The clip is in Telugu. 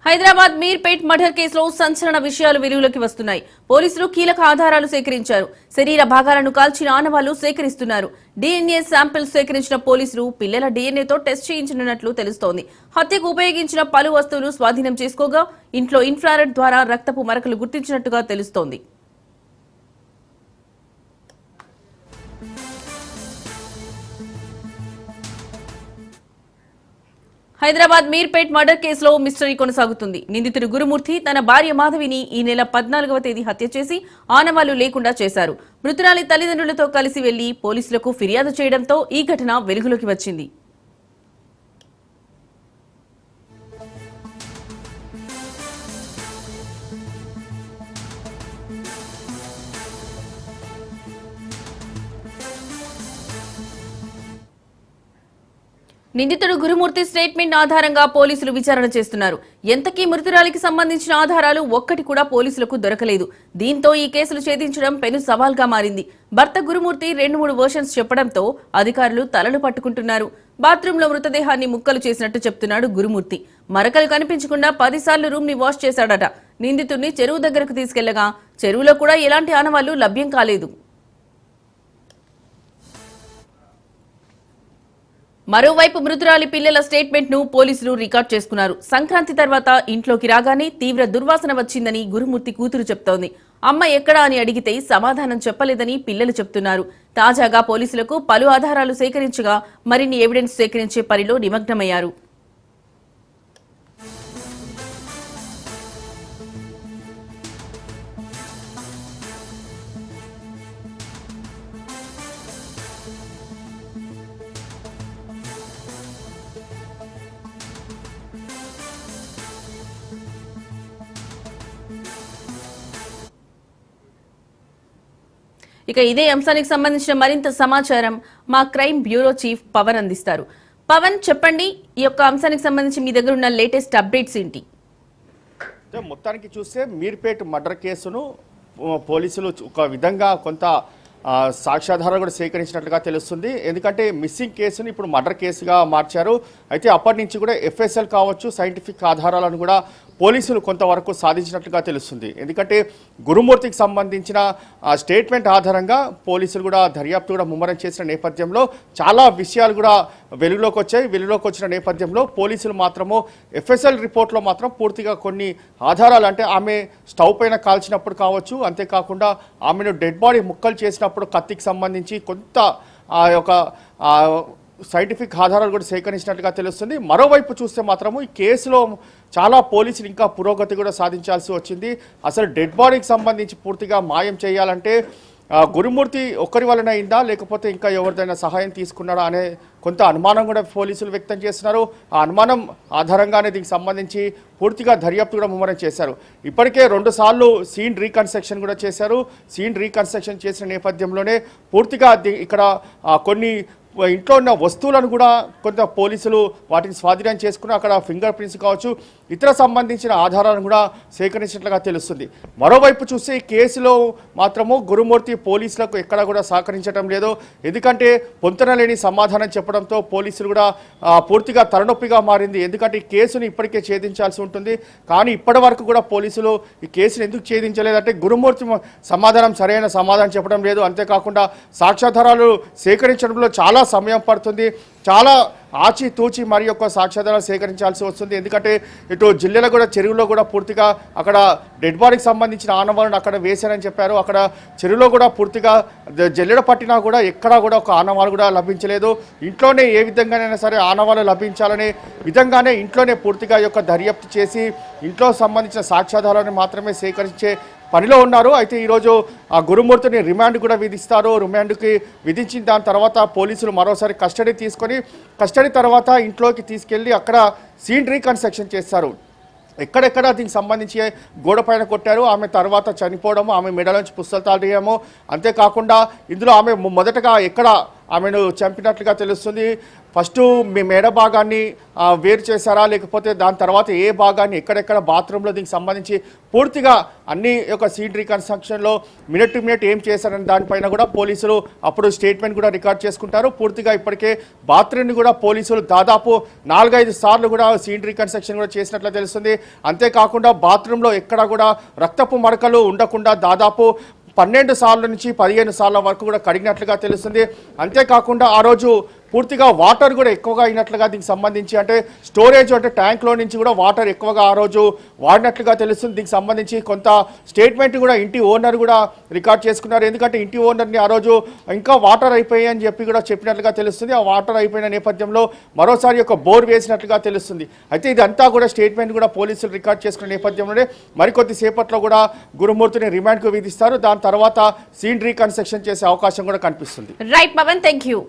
హైదరాబాద్ మీర్పేట్ మర్డర్ కేసులో సంచలన విషయాలు వెలుగులోకి వస్తున్నాయి. పోలీసులు కీలక ఆధారాలు సేకరించారు. శరీర భాగాలను కాల్చిన ఆనవాళ్లు సేకరిస్తున్నారు. DNA శాంపిల్స్ సేకరించిన పోలీసులు పిల్లల DNAతో టెస్ట్ చేయించనున్నట్లు తెలుస్తోంది. హత్యకు ఉపయోగించిన పలు వస్తువులు స్వాధీనం చేసుకోగా ఇంట్లో ఇన్ఫ్రారెడ్ ద్వారా రక్తపు మరకలు గుర్తించినట్టుగా తెలుస్తోంది. హైదరాబాద్ మీర్పేట్ మర్డర్ కేసులో మిస్టరీ కొనసాగుతుంది. నిందితుడు గురుమూర్తి తన భార్య మాధవిని ఈ నెల 14వ తేదీ హత్య చేసి ఆనవాళ్లు లేకుండా చేశారు. మృతురాలి తల్లిదండ్రులతో కలిసి వెళ్లి పోలీసులకు ఫిర్యాదు చేయడంతో ఈ ఘటన వెలుగులోకి వచ్చింది. నిందితుడు గురుమూర్తి స్టేట్మెంట్ ఆధారంగా పోలీసులు విచారణ చేస్తున్నారు. ఎంతకీ మృతురాలికి సంబంధించిన ఆధారాలు ఒక్కటి కూడా పోలీసులకు దొరకలేదు. దీంతో ఈ కేసులు ఛేదించడం పెను సవాల్గా మారింది. భర్త గురుమూర్తి 2-3 వర్షన్స్ చెప్పడంతో అధికారులు తలలు పట్టుకుంటున్నారు. బాత్రూంలో మృతదేహాన్ని ముక్కలు చేసినట్టు చెప్తున్నాడు గురుమూర్తి. మరకలు కనిపించకుండా 10 సార్లు రూమ్ ని వాష్ చేశాడట. నిందితుడిని చెరువు దగ్గరకు తీసుకెళ్లగా చెరువులో కూడా ఎలాంటి ఆనవాళ్లు లభ్యం కాలేదు. మరోవైపు మృతురాలి పిల్లల స్టేట్మెంట్ ను పోలీసులు రికార్డ్ చేసుకున్నారు. సంక్రాంతి తర్వాత ఇంట్లోకి రాగానే తీవ్ర దుర్వాసన వచ్చిందని గురుమూర్తి కూతురు చెప్తోంది. అమ్మ ఎక్కడా అని అడిగితే సమాధానం చెప్పలేదని పిల్లలు చెప్తున్నారు. తాజాగా పోలీసులకు పలు ఆధారాలు సేకరించగా మరిన్ని ఎవిడెన్స్ సేకరించే పనిలో నిమగ్నమయ్యారు. ఇక ఇదే అంశానికి సంబంధించిన మరింత సమాచారం మా క్రైమ్ బ్యూరో చీఫ్ పవన్ అందిస్తారు. పవన్, చెప్పండి, ఈ యొక్క అంశానికి సంబంధించి మీ దగ్గర ఉన్న లేటెస్ట్ అప్డేట్స్ ఏంటి? మొత్తానికి చూస్తే మీర్పేట్ మర్డర్ కేసును పోలీసులు ఒక విధంగా కొంత సాక్ష్యాధారాలు కూడా సేకరించినట్లుగా తెలుస్తుంది. ఎందుకంటే మిస్సింగ్ కేసును ఇప్పుడు మర్డర్ కేసుగా మార్చారు. అయితే అప్పటి నుంచి కూడా FSL కావచ్చు, సైంటిఫిక్ ఆధారాలను కూడా పోలీసులు కొంతవరకు సాధించినట్లుగా తెలుస్తుంది. ఎందుకంటే గురుమూర్తికి సంబంధించిన స్టేట్మెంట్ ఆధారంగా పోలీసులు కూడా దర్యాప్తు కూడా ముమ్మరం చేసిన నేపథ్యంలో చాలా విషయాలు కూడా వెలుగులోకి వచ్చాయి. వెలుగులోకి వచ్చిన నేపథ్యంలో పోలీసులు మాత్రము FSL రిపోర్ట్లో మాత్రం పూర్తిగా కొన్ని ఆధారాలు, అంటే ఆమె స్టవ్ పైన కాల్చినప్పుడు కావచ్చు, అంతేకాకుండా ఆమెను డెడ్ బాడీ ముక్కలు చేసినప్పుడు కత్తికి సంబంధించి కొంత ఆ యొక్క సైంటిఫిక్ ఆధారాలు కూడా సేకరించినట్టుగా తెలుస్తుంది. మరోవైపు చూస్తే మాత్రము ఈ కేసులో చాలా పోలీసులు ఇంకా పురోగతి కూడా సాధించాల్సి వచ్చింది. అసలు డెడ్ బాడీకి సంబంధించి పూర్తిగా మాయం చేయాలంటే గురుమూర్తి ఒక్కరి వలన అయిందా, లేకపోతే ఇంకా ఎవరిదైనా సహాయం తీసుకున్నాడా అనే కొంత అనుమానం కూడా పోలీసులు వ్యక్తం చేస్తున్నారు. ఆ అనుమానం ఆధారంగానే దీనికి సంబంధించి పూర్తిగా దర్యాప్తు కూడా ముమ్మరం చేశారు. ఇప్పటికే 2 సార్లు సీన్ రీకన్స్ట్రక్షన్ కూడా చేశారు. సీన్ రీకన్స్ట్రక్షన్ చేసిన నేపథ్యంలోనే పూర్తిగా ఇక్కడ కొన్ని ఇంట్లో ఉన్న వస్తువులను కూడా కొంత పోలీసులు వాటిని స్వాధీనం చేసుకుని అక్కడ ఫింగర్ ప్రింట్స్ కావచ్చు, ఇతర సంబంధించిన ఆధారాలను కూడా సేకరించినట్లుగా తెలుస్తుంది. మరోవైపు చూస్తే ఈ కేసులో మాత్రము గురుమూర్తి పోలీసులకు ఎక్కడా కూడా సహకరించడం లేదు. ఎందుకంటే పొంతన లేని సమాధానం చెప్పడంతో పోలీసులు కూడా పూర్తిగా తలనొప్పిగా మారింది. ఎందుకంటే ఈ కేసును ఇప్పటికే ఛేదించాల్సి ఉంటుంది. కానీ ఇప్పటి వరకు కూడా పోలీసులు ఈ కేసును ఎందుకు ఛేదించలేదంటే గురుమూర్తి సరైన సమాధానం చెప్పడం లేదు. అంతేకాకుండా సాక్ష్యాధారాలు సేకరించడంలో చాలా సమయం పడుతుంది. చాలా ఆచితూచి మరి యొక్క సాక్ష్యాధారాలు సేకరించాల్సి వస్తుంది. ఎందుకంటే ఇటు జిల్లాలో కూడా చెరువులో కూడా పూర్తిగా అక్కడ డెడ్ బాడీకి సంబంధించిన ఆనవాళ్ళను అక్కడ వేశారని చెప్పారు. అక్కడ చెరువులో కూడా పూర్తిగా జల్లెడ పట్టినా కూడా ఎక్కడా కూడా ఒక ఆనవాళ్ళు కూడా లభించలేదు. ఇంట్లోనే ఏ విధంగానైనా సరే ఆనవాళ్ళు లభించాలనే విధంగానే ఇంట్లోనే పూర్తిగా యొక్క దర్యాప్తు చేసి ఇంట్లో సంబంధించిన సాక్ష్యాధారాలను మాత్రమే సేకరించే పనిలో ఉన్నారు. అయితే ఈరోజు ఆ గురుమూర్తిని రిమాండ్ కూడా విధిస్తారు. రిమాండ్కి విధించిన దాని తర్వాత పోలీసులు మరోసారి కస్టడీ తీసుకొని కస్టడీ తర్వాత ఇంట్లోకి తీసుకెళ్ళి అక్కడ సీన్ రీకన్స్ట్రక్షన్ చేస్తారు. ఎక్కడెక్కడ దీనికి సంబంధించి గోడ పైన కొట్టారు, ఆమె తర్వాత చనిపోవడము, ఆమె మెడ నుంచి పుస్తకాలు తీయడము, అంతేకాకుండా ఇందులో ఆమె మొదటగా ఎక్కడ ఆమెను చంపినట్లుగా తెలుస్తుంది. ఫస్ట్ మీ మెడ భాగాన్ని వేరు చేశారా, లేకపోతే దాని తర్వాత ఏ భాగాన్ని ఎక్కడెక్కడ బాత్రూంలో దీనికి సంబంధించి పూర్తిగా అన్ని యొక్క సీన్ రీకన్స్ట్రక్షన్లో మినిట్ టు మినిట్ ఏం చేశారని దానిపైన కూడా పోలీసులు అప్పుడు స్టేట్మెంట్ కూడా రికార్డ్ చేసుకుంటారు. పూర్తిగా ఇప్పటికే బాత్రూమ్ని కూడా పోలీసులు దాదాపు 4-5 సార్లు కూడా సీన్ రీకన్స్ట్రక్షన్ కూడా చేసినట్లు తెలుస్తుంది. అంతేకాకుండా బాత్రూంలో ఎక్కడ కూడా రక్తపు మరకలు ఉండకుండా దాదాపు 12 సార్ల నుంచి 15 సార్ల వరకు కూడా కడిగినట్లుగా తెలుస్తుంది. అంతేకాకుండా ఆ రోజు పూర్తిగా వాటర్ కూడా ఎక్కువగా అయినట్లుగా దీనికి సంబంధించి అంటే స్టోరేజ్ అంటే ట్యాంక్లో నుంచి కూడా వాటర్ ఎక్కువగా ఆ రోజు వాడినట్లుగా తెలుస్తుంది. దీనికి సంబంధించి కొంత స్టేట్మెంట్ కూడా ఇంటి ఓనర్ కూడా రికార్డ్ చేసుకున్నారు. ఎందుకంటే ఇంటి ఓనర్ని ఆ రోజు ఇంకా వాటర్ అయిపోయాయి అని చెప్పి కూడా చెప్పినట్లుగా తెలుస్తుంది. ఆ వాటర్ అయిపోయిన నేపథ్యంలో మరోసారి ఒక బోర్ వేసినట్లుగా తెలుస్తుంది. అయితే ఇదంతా కూడా స్టేట్మెంట్ కూడా పోలీసులు రికార్డ్ చేసుకున్న నేపథ్యంలోనే మరికొద్ది సేపట్లో కూడా గురుమూర్తిని రిమాండ్కు విధిస్తారు. దాని తర్వాత సీన్ రీకన్స్ట్రక్షన్ చేసే అవకాశం కూడా కనిపిస్తుంది. Right Pawan, thank you.